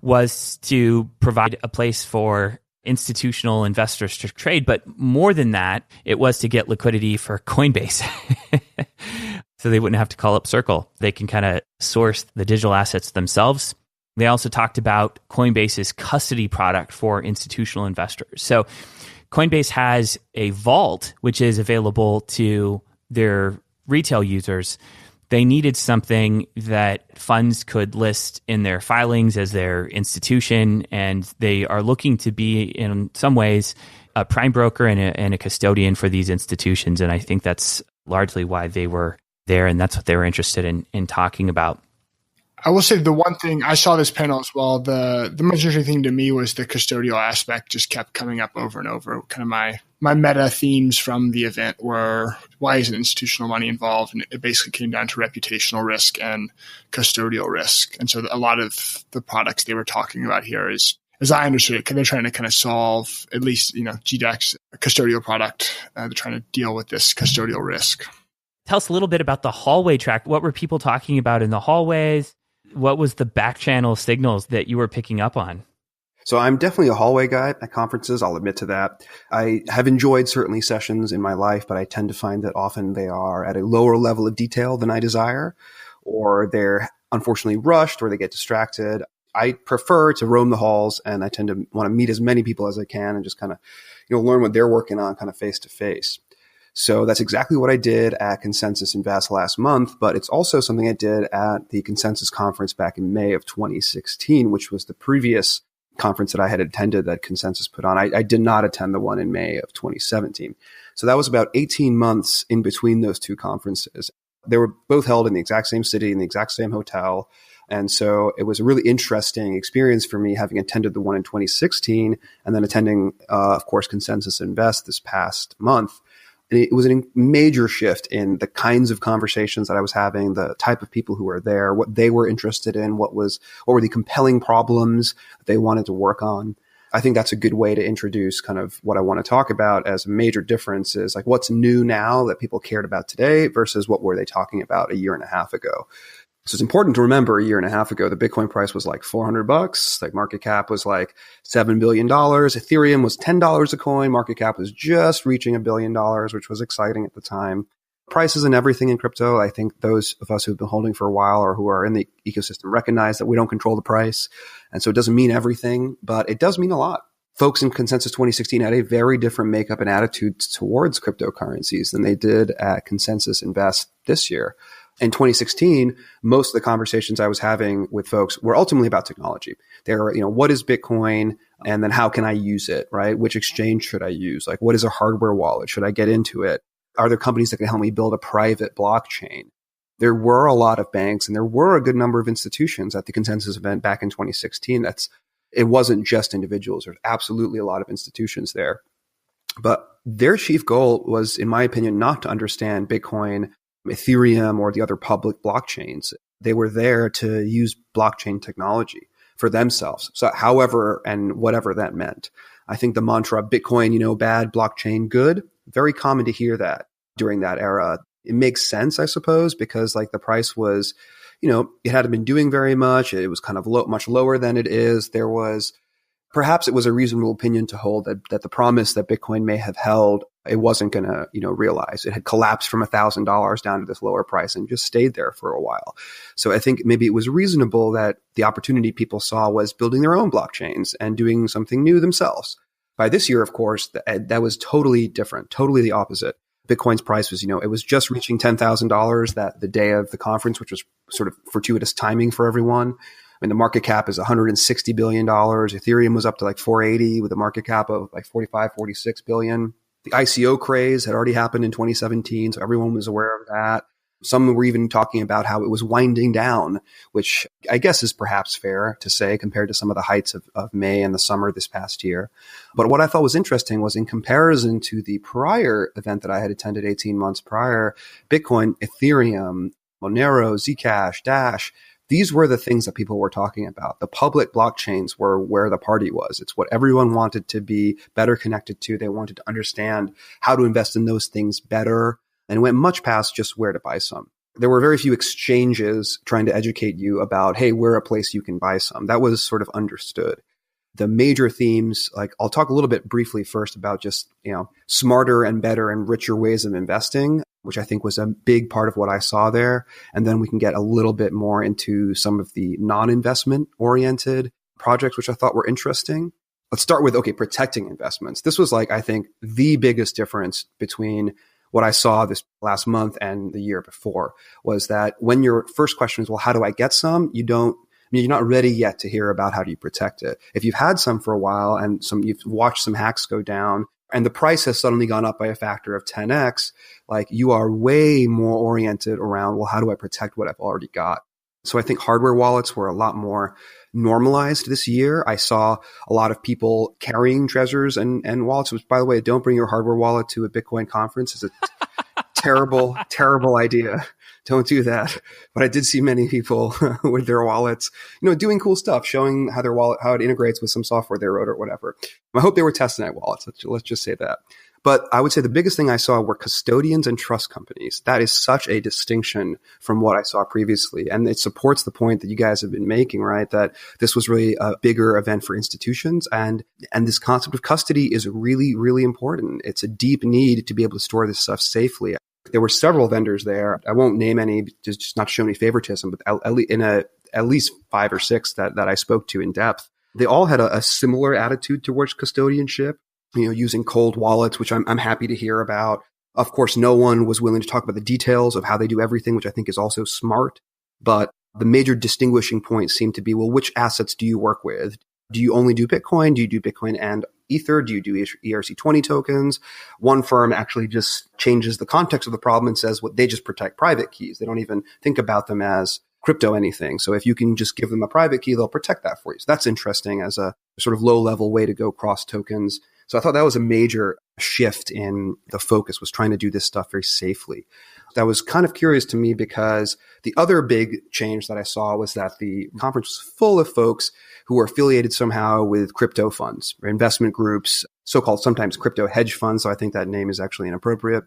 was to provide a place for institutional investors to trade. But more than that, it was to get liquidity for Coinbase. So they wouldn't have to call up Circle. They can kind of source the digital assets themselves. They also talked about Coinbase's custody product for institutional investors. So Coinbase has a vault, which is available to their retail users. They needed something that funds could list in their filings as their institution, and they are looking to be, in some ways, a prime broker and a custodian for these institutions. And I think that's largely why they were there, and that's what they were interested in talking about. I will say the one thing, I saw this panel as well, the most interesting thing to me was the custodial aspect just kept coming up over and over. Kind of my meta themes from the event were, why isn't institutional money involved? And it basically came down to reputational risk and custodial risk. And so a lot of the products they were talking about here is, as I understood it, they're trying to kind of solve, at least, GDAX, a custodial product. They're trying to deal with this custodial risk. Tell us a little bit about the hallway track. What were people talking about in the hallways? What was the back channel signals that you were picking up on? So I'm definitely a hallway guy at conferences. I'll admit to that. I have enjoyed certainly sessions in my life, but I tend to find that often they are at a lower level of detail than I desire, or they're unfortunately rushed, or they get distracted. I prefer to roam the halls, and I tend to want to meet as many people as I can and just kind of, learn what they're working on kind of face to face. So that's exactly what I did at Consensus Invest last month, but it's also something I did at the Consensus Conference back in May of 2016, which was the previous conference that I had attended that Consensus put on. I did not attend the one in May of 2017. So that was about 18 months in between those two conferences. They were both held in the exact same city, in the exact same hotel. And so it was a really interesting experience for me, having attended the one in 2016 and then attending, of course, Consensus Invest this past month. It was a major shift in the kinds of conversations that I was having, the type of people who were there, what they were interested in, what were the compelling problems that they wanted to work on. I think that's a good way to introduce kind of what I want to talk about as a major difference is like what's new now that people cared about today versus what were they talking about a year and a half ago. So it's important to remember a year and a half ago, the Bitcoin price was like $400. Like market cap was like $7 billion. Ethereum was $10 a coin. Market cap was just reaching $1 billion, which was exciting at the time. Prices and everything in crypto. I think those of us who've been holding for a while or who are in the ecosystem recognize that we don't control the price. And so it doesn't mean everything, but it does mean a lot. Folks in Consensus 2016 had a very different makeup and attitude towards cryptocurrencies than they did at Consensus Invest this year. In 2016, most of the conversations I was having with folks were ultimately about technology. They were, what is Bitcoin? And then how can I use it, right? Which exchange should I use? Like, what is a hardware wallet? Should I get into it? Are there companies that can help me build a private blockchain? There were a lot of banks and there were a good number of institutions at the Consensus event back in 2016. It wasn't just individuals. There's absolutely a lot of institutions there. But their chief goal was, in my opinion, not to understand Bitcoin, Ethereum, or the other public blockchains. They were there to use blockchain technology for themselves. So however and whatever that meant. I think the mantra, Bitcoin, bad, blockchain, good, very common to hear that during that era. It makes sense, I suppose, because like the price was, it hadn't been doing very much. It was kind of much lower than it is. Perhaps it was a reasonable opinion to hold that the promise that Bitcoin may have held, it wasn't going to, realize. It had collapsed from $1,000 down to this lower price and just stayed there for a while. So I think maybe it was reasonable that the opportunity people saw was building their own blockchains and doing something new themselves. By this year, of course, that was totally different, totally the opposite. Bitcoin's price was, it was just reaching $10,000 that the day of the conference, which was sort of fortuitous timing for everyone. I mean, the market cap is $160 billion. Ethereum was up to like 480 with a market cap of like 45, 46 billion. The ICO craze had already happened in 2017, so everyone was aware of that. Some were even talking about how it was winding down, which I guess is perhaps fair to say compared to some of the heights of May and the summer this past year. But what I thought was interesting was in comparison to the prior event that I had attended 18 months prior, Bitcoin, Ethereum, Monero, Zcash, Dash, these were the things that people were talking about. The public blockchains were where the party was. It's what everyone wanted to be better connected to. They wanted to understand how to invest in those things better, and went much past just where to buy some. There were very few exchanges trying to educate you about, hey, we're a place you can buy some. That was sort of understood. The major themes, like I'll talk a little bit briefly first about just, smarter and better and richer ways of investing, which I think was a big part of what I saw there. And then we can get a little bit more into some of the non-investment oriented projects, which I thought were interesting. Let's start with, protecting investments. This was I think the biggest difference between what I saw this last month and the year before was that when your first question is, well, how do I get some? You're not ready yet to hear about how do you protect it. If you've had some for a while and you've watched some hacks go down and the price has suddenly gone up by a factor of 10x, you are way more oriented around, well, how do I protect what I've already got? So I think hardware wallets were a lot more normalized this year. I saw a lot of people carrying treasures and wallets, which, by the way, don't bring your hardware wallet to a Bitcoin conference. It's a terrible, terrible idea. Don't do that. But I did see many people with their wallets, doing cool stuff, showing how their wallet, how it integrates with some software they wrote or whatever. I hope they were testnet wallets. Let's just say that. But I would say the biggest thing I saw were custodians and trust companies. That is such a distinction from what I saw previously. And it supports the point that you guys have been making, right? That this was really a bigger event for institutions. And this concept of custody is really, really important. It's a deep need to be able to store this stuff safely. There were several vendors there. I won't name any, just not to show any favoritism, but at least 5 or 6 that I spoke to in depth. They all had a similar attitude towards custodianship. Using cold wallets, which I'm happy to hear about. Of course, no one was willing to talk about the details of how they do everything, which I think is also smart. But the major distinguishing points seem to be, well, which assets do you work with? Do you only do Bitcoin? Do you do Bitcoin and Ether? Do you do ERC20 tokens? One firm actually just changes the context of the problem and says, well, they just protect private keys. They don't even think about them as crypto anything. So if you can just give them a private key, they'll protect that for you. So that's interesting as a sort of low-level way to go cross tokens. So I thought that was a major shift in the focus, was trying to do this stuff very safely. That was kind of curious to me because the other big change that I saw was that the conference was full of folks who were affiliated somehow with crypto funds or investment groups, so-called sometimes crypto hedge funds. So I think that name is actually inappropriate.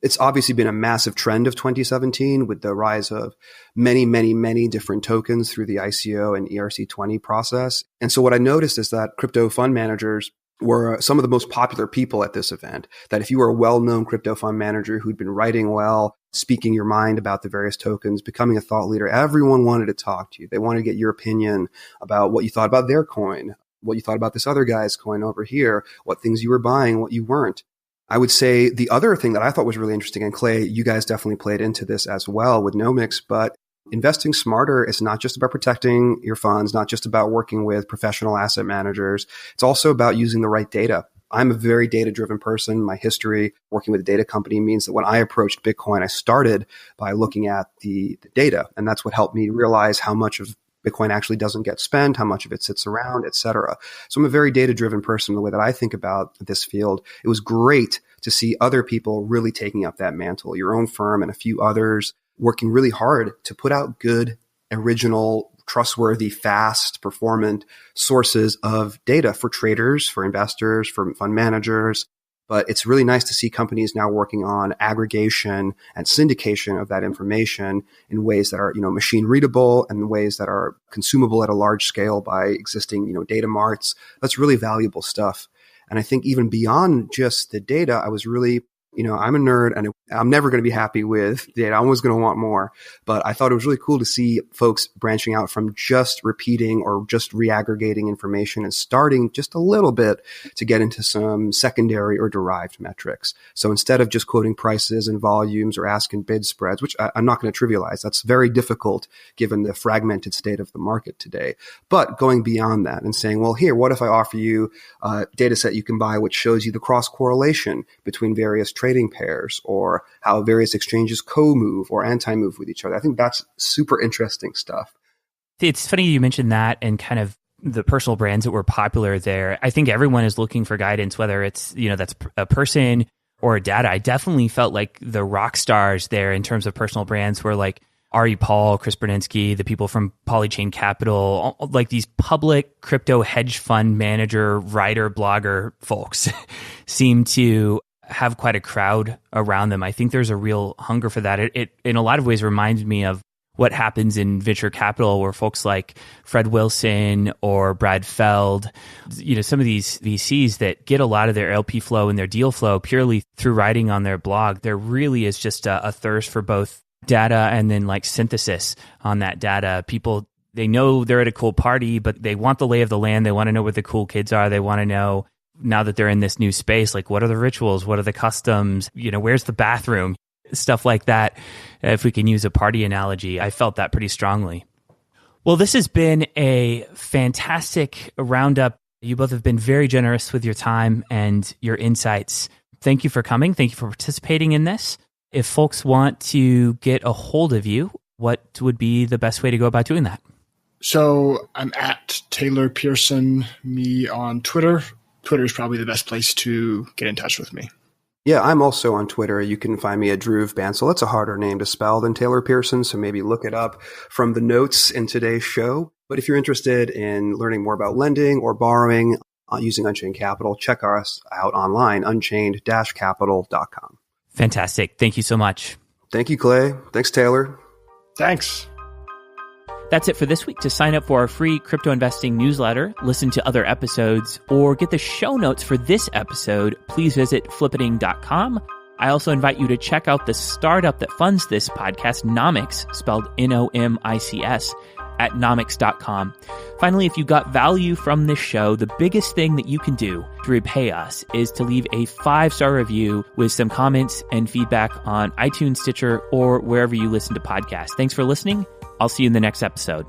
It's obviously been a massive trend of 2017 with the rise of many, many, many different tokens through the ICO and ERC20 process. And so what I noticed is that crypto fund managers were some of the most popular people at this event. That if you were a well-known crypto fund manager who'd been writing well, speaking your mind about the various tokens, becoming a thought leader, everyone wanted to talk to you. They wanted to get your opinion about what you thought about their coin, what you thought about this other guy's coin over here, what things you were buying, what you weren't. I would say the other thing that I thought was really interesting, and Clay, you guys definitely played into this as well with Nomics, but investing smarter is not just about protecting your funds, not just about working with professional asset managers. It's also about using the right data. I'm a very data-driven person. My history working with a data company means that when I approached Bitcoin, I started by looking at the data. And that's what helped me realize how much of Bitcoin actually doesn't get spent, how much of it sits around, et cetera. So I'm a very data-driven person in the way that I think about this field. It was great to see other people really taking up that mantle, your own firm and a few others working really hard to put out good, original, trustworthy, fast, performant sources of data for traders, for investors, for fund managers. But it's really nice to see companies now working on aggregation and syndication of that information in ways that are, machine readable and ways that are consumable at a large scale by existing, data marts. That's really valuable stuff. And I think even beyond just the data, I was really, I'm a nerd and I'm never going to be happy with data. I'm always going to want more. But I thought it was really cool to see folks branching out from just repeating or just reaggregating information and starting just a little bit to get into some secondary or derived metrics. So instead of just quoting prices and volumes or asking bid spreads, which I'm not going to trivialize, that's very difficult given the fragmented state of the market today. But going beyond that and saying, well, here, what if I offer you a data set you can buy which shows you the cross correlation between various trade trading pairs or how various exchanges co-move or anti-move with each other. I think that's super interesting stuff. It's funny you mentioned that and kind of the personal brands that were popular there. I think everyone is looking for guidance, whether it's, that's a person or a data. I definitely felt like the rock stars there in terms of personal brands were like Ari Paul, Chris Berdinsky, the people from Unchained Capital, like these public crypto hedge fund manager, writer, blogger folks seem to have quite a crowd around them. I think there's a real hunger for that. It in a lot of ways reminds me of what happens in venture capital, where folks like Fred Wilson or Brad Feld, some of these VCs that get a lot of their LP flow and their deal flow purely through writing on their blog. There really is just a thirst for both data and then like synthesis on that data. People, they know they're at a cool party, but they want the lay of the land. They want to know what the cool kids are. They want to know, now that they're in this new space, like what are the rituals? What are the customs? Where's the bathroom? Stuff like that. If we can use a party analogy, I felt that pretty strongly. Well, this has been a fantastic roundup. You both have been very generous with your time and your insights. Thank you for coming. Thank you for participating in this. If folks want to get a hold of you, what would be the best way to go about doing that? So I'm at Taylor Pearson, me on Twitter. Twitter is probably the best place to get in touch with me. Yeah, I'm also on Twitter. You can find me at Dhruv Bansal. That's a harder name to spell than Taylor Pearson, so maybe look it up from the notes in today's show. But if you're interested in learning more about lending or borrowing using Unchained Capital, check us out online, unchained-capital.com. Fantastic. Thank you so much. Thank you, Clay. Thanks, Taylor. Thanks. That's it for this week. To sign up for our free crypto investing newsletter, listen to other episodes, or get the show notes for this episode, please visit flippeting.com. I also invite you to check out the startup that funds this podcast, Nomics, spelled Nomics, at nomics.com. Finally, if you got value from this show, the biggest thing that you can do to repay us is to leave a 5-star review with some comments and feedback on iTunes, Stitcher, or wherever you listen to podcasts. Thanks for listening. I'll see you in the next episode.